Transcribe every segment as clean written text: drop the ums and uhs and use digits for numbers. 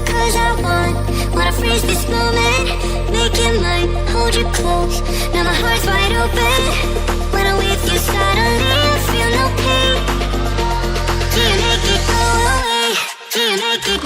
cause I wanna freeze this moment, make it mine, hold you close. Now my heart's wide open. When I'm with you suddenly I feel no pain. Do you make it go away? Do you make it?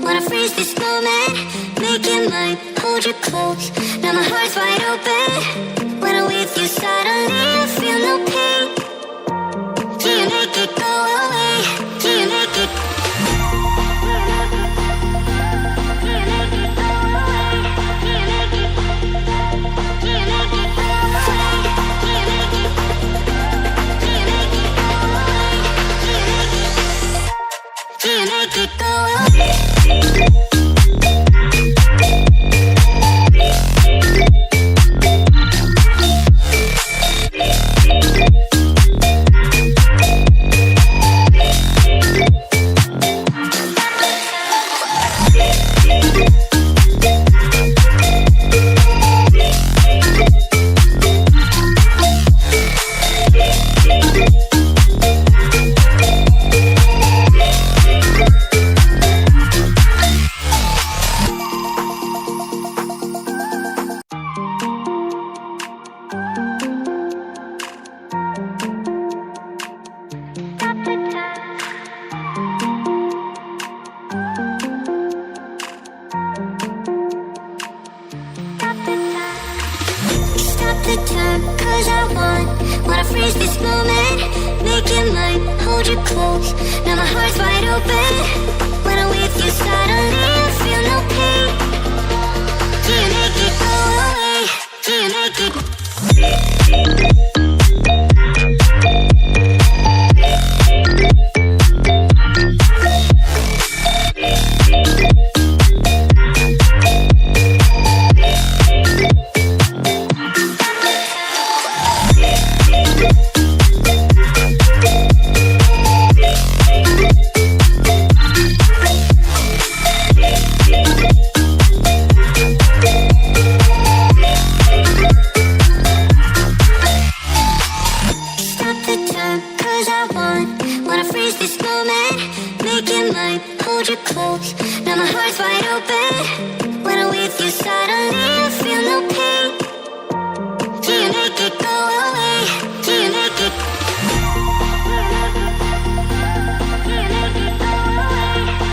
Wanna freeze this moment, make it mine, hold you close. Now my heart's wide open. When I'm with you suddenly I feel no pain. Do you make it go away? Do you make it? Do you make it go away? Do you make it? Do you make it go away? Do you make it? Do you make it go away? Do you make it go away? Stop the time, cause I wanna freeze this moment, make it mine,